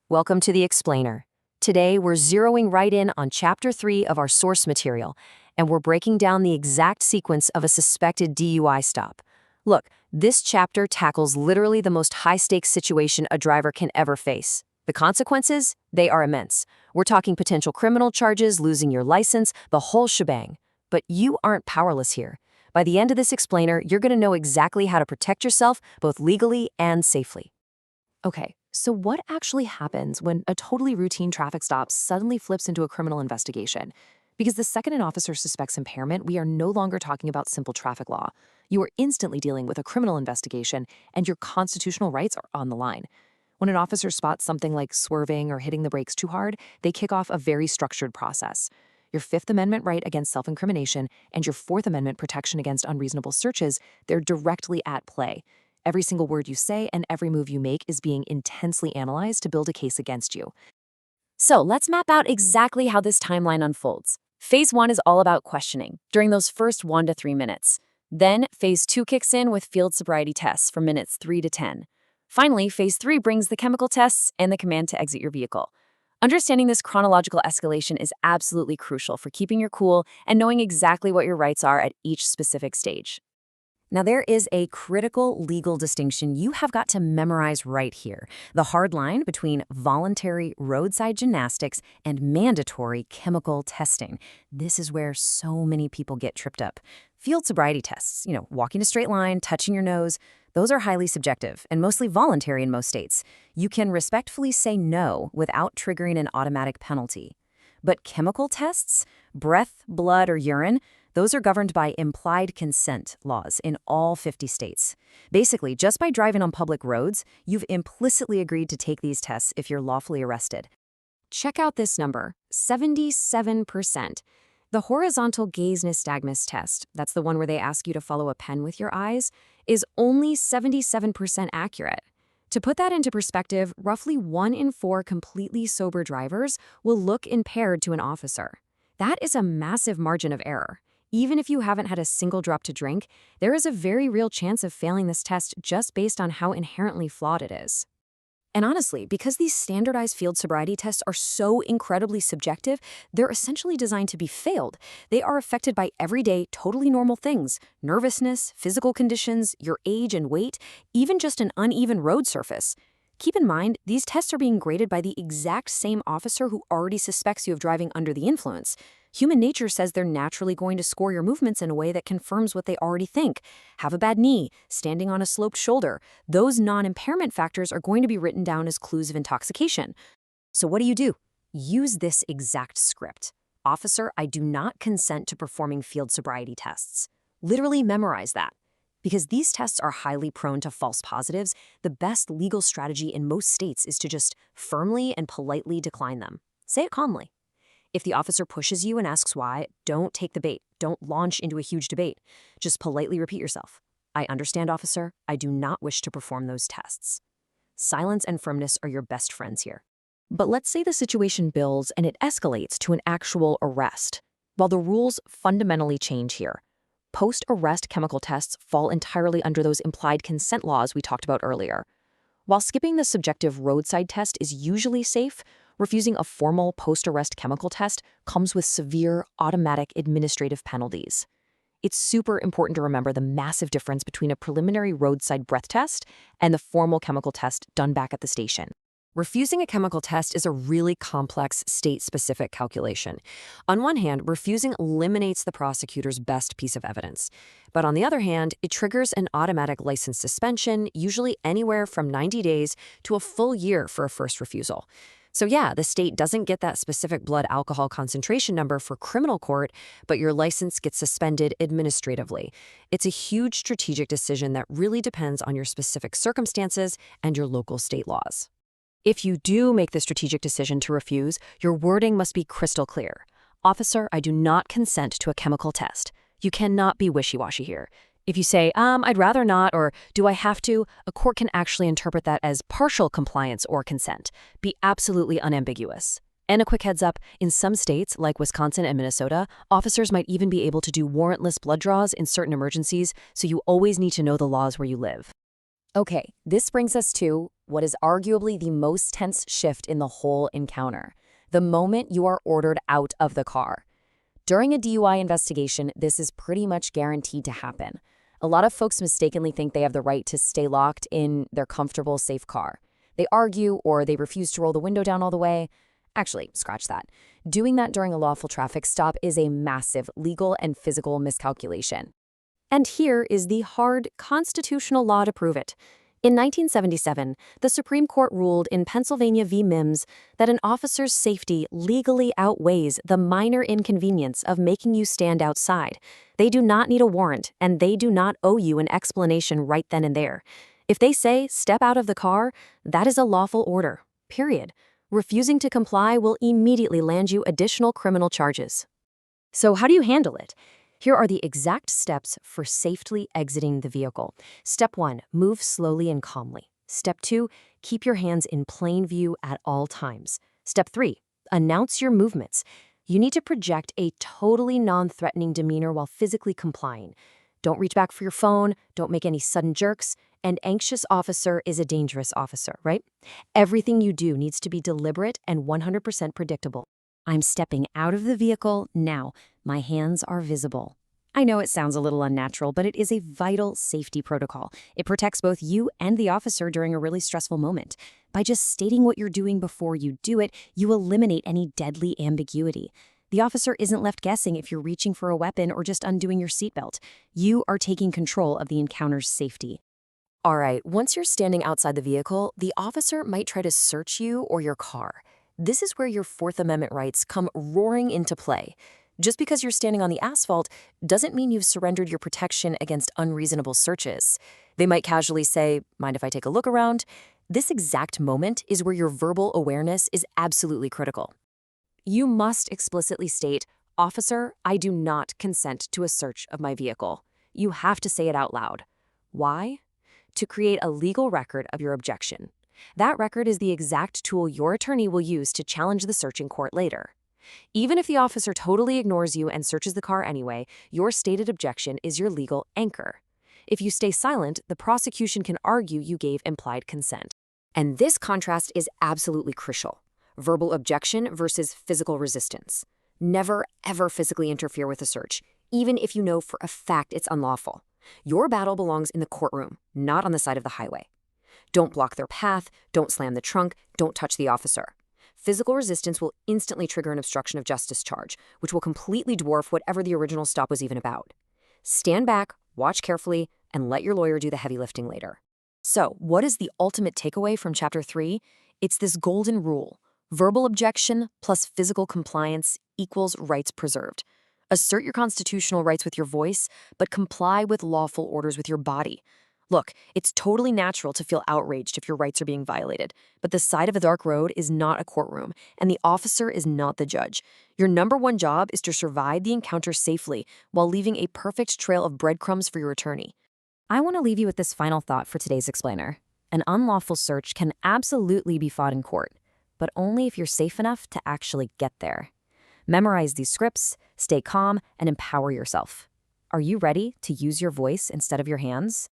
Welcome to the Explainer. Today, we're zeroing right in on Chapter 3 of our source material, and we're breaking down the exact sequence of a suspected DUI stop. Look, this chapter tackles literally the most high-stakes situation a driver can ever face. The consequences? They are immense. We're talking potential criminal charges, losing your license, the whole shebang. But you aren't powerless here. By the end of this Explainer, you're going to know exactly how to protect yourself, both legally and safely. Okay, so what actually happens when a totally routine traffic stop suddenly flips into a criminal investigation? Because the second an officer suspects impairment, we are no longer talking about simple traffic law. You are instantly dealing with a criminal investigation, and your constitutional rights are on the line. When an officer spots something like swerving or hitting the brakes too hard, they kick off a very structured process. Your Fifth Amendment right against self-incrimination and your Fourth Amendment protection against unreasonable searches, they're directly at play. Every single word you say and every move you make is being intensely analyzed to build a case against you. So let's map out exactly how this timeline unfolds. Phase 1 is all about questioning during those first 1 to 3 minutes. Then, Phase 2 kicks in with field sobriety tests from minutes 3 to 10. Finally, Phase 3 brings the chemical tests and the command to exit your vehicle. Understanding this chronological escalation is absolutely crucial for keeping your cool and knowing exactly what your rights are at each specific stage. Now, there is a critical legal distinction you have got to memorize right here. The hard line between voluntary roadside gymnastics and mandatory chemical testing. This is where so many people get tripped up. Field sobriety tests, walking a straight line, touching your nose, those are highly subjective and mostly voluntary in most states. You can respectfully say no without triggering an automatic penalty. But chemical tests, breath, blood, or urine, those are governed by implied consent laws in all 50 states. Basically, just by driving on public roads, you've implicitly agreed to take these tests if you're lawfully arrested. Check out this number, 77%. The horizontal gaze nystagmus test, that's the one where they ask you to follow a pen with your eyes, is only 77% accurate. To put that into perspective, roughly 1 in 4 completely sober drivers will look impaired to an officer. That is a massive margin of error. Even if you haven't had a single drop to drink, there is a very real chance of failing this test just based on how inherently flawed it is. And honestly, because these standardized field sobriety tests are so incredibly subjective, they're essentially designed to be failed. They are affected by everyday, totally normal things: nervousness, physical conditions, your age and weight, even just an uneven road surface. Keep in mind, these tests are being graded by the exact same officer who already suspects you of driving under the influence. Human nature says they're naturally going to score your movements in a way that confirms what they already think. Have a bad knee, standing on a sloped shoulder. Those non-impairment factors are going to be written down as clues of intoxication. So what do? Use this exact script. Officer, I do not consent to performing field sobriety tests. Literally memorize that. Because these tests are highly prone to false positives, the best legal strategy in most states is to just firmly and politely decline them. Say it calmly. If the officer pushes you and asks why, don't take the bait. Don't launch into a huge debate. Just politely repeat yourself. I understand, officer. I do not wish to perform those tests. Silence and firmness are your best friends here. But let's say the situation builds and it escalates to an actual arrest. While the rules fundamentally change here, post-arrest chemical tests fall entirely under those implied consent laws we talked about earlier. While skipping the subjective roadside test is usually safe, refusing a formal post-arrest chemical test comes with severe automatic administrative penalties. It's super important to remember the massive difference between a preliminary roadside breath test and the formal chemical test done back at the station. Refusing a chemical test is a really complex state-specific calculation. On one hand, refusing eliminates the prosecutor's best piece of evidence. But on the other hand, it triggers an automatic license suspension, usually anywhere from 90 days to a full year for a first refusal. So yeah, the state doesn't get that specific blood alcohol concentration number for criminal court, but your license gets suspended administratively. It's a huge strategic decision that really depends on your specific circumstances and your local state laws. If you do make the strategic decision to refuse, your wording must be crystal clear. Officer, I do not consent to a chemical test. You cannot be wishy-washy here. If you say, I'd rather not, or do I have to, a court can actually interpret that as partial compliance or consent. Be absolutely unambiguous. And a quick heads up, in some states, like Wisconsin and Minnesota, officers might even be able to do warrantless blood draws in certain emergencies, so you always need to know the laws where you live. Okay, this brings us to what is arguably the most tense shift in the whole encounter: the moment you are ordered out of the car. During a DUI investigation, this is pretty much guaranteed to happen. A lot of folks mistakenly think they have the right to stay locked in their comfortable, safe car. They argue or they refuse to roll the window down all the way. Actually, scratch that. Doing that during a lawful traffic stop is a massive legal and physical miscalculation. And here is the hard constitutional law to prove it. In 1977, the Supreme Court ruled in Pennsylvania v. Mims that an officer's safety legally outweighs the minor inconvenience of making you stand outside. They do not need a warrant, and they do not owe you an explanation right then and there. If they say, step out of the car, that is a lawful order, period. Refusing to comply will immediately land you additional criminal charges. So how do you handle it? Here are the exact steps for safely exiting the vehicle. Step 1, move slowly and calmly. Step 2, keep your hands in plain view at all times. Step 3, announce your movements. You need to project a totally non-threatening demeanor while physically complying. Don't reach back for your phone, don't make any sudden jerks. An anxious officer is a dangerous officer, right? Everything you do needs to be deliberate and 100% predictable. I'm stepping out of the vehicle now. My hands are visible. I know it sounds a little unnatural, but it is a vital safety protocol. It protects both you and the officer during a really stressful moment. By just stating what you're doing before you do it, you eliminate any deadly ambiguity. The officer isn't left guessing if you're reaching for a weapon or just undoing your seatbelt. You are taking control of the encounter's safety. All right, once you're standing outside the vehicle, the officer might try to search you or your car. This is where your Fourth Amendment rights come roaring into play. Just because you're standing on the asphalt doesn't mean you've surrendered your protection against unreasonable searches. They might casually say, "Mind if I take a look around?" This exact moment is where your verbal awareness is absolutely critical. You must explicitly state, "Officer, I do not consent to a search of my vehicle." You have to say it out loud. Why? To create a legal record of your objection. That record is the exact tool your attorney will use to challenge the search in court later. Even if the officer totally ignores you and searches the car anyway, your stated objection is your legal anchor. If you stay silent, the prosecution can argue you gave implied consent. And this contrast is absolutely crucial. Verbal objection versus physical resistance. Never, ever physically interfere with a search, even if you know for a fact it's unlawful. Your battle belongs in the courtroom, not on the side of the highway. Don't block their path, don't slam the trunk, don't touch the officer. Physical resistance will instantly trigger an obstruction of justice charge, which will completely dwarf whatever the original stop was even about. Stand back, watch carefully, and let your lawyer do the heavy lifting later. So, what is the ultimate takeaway from Chapter 3? It's this golden rule. Verbal objection plus physical compliance equals rights preserved. Assert your constitutional rights with your voice, but comply with lawful orders with your body. Look, it's totally natural to feel outraged if your rights are being violated, but the side of a dark road is not a courtroom, and the officer is not the judge. Your number one job is to survive the encounter safely while leaving a perfect trail of breadcrumbs for your attorney. I want to leave you with this final thought for today's explainer. An unlawful search can absolutely be fought in court, but only if you're safe enough to actually get there. Memorize these scripts, stay calm, and empower yourself. Are you ready to use your voice instead of your hands?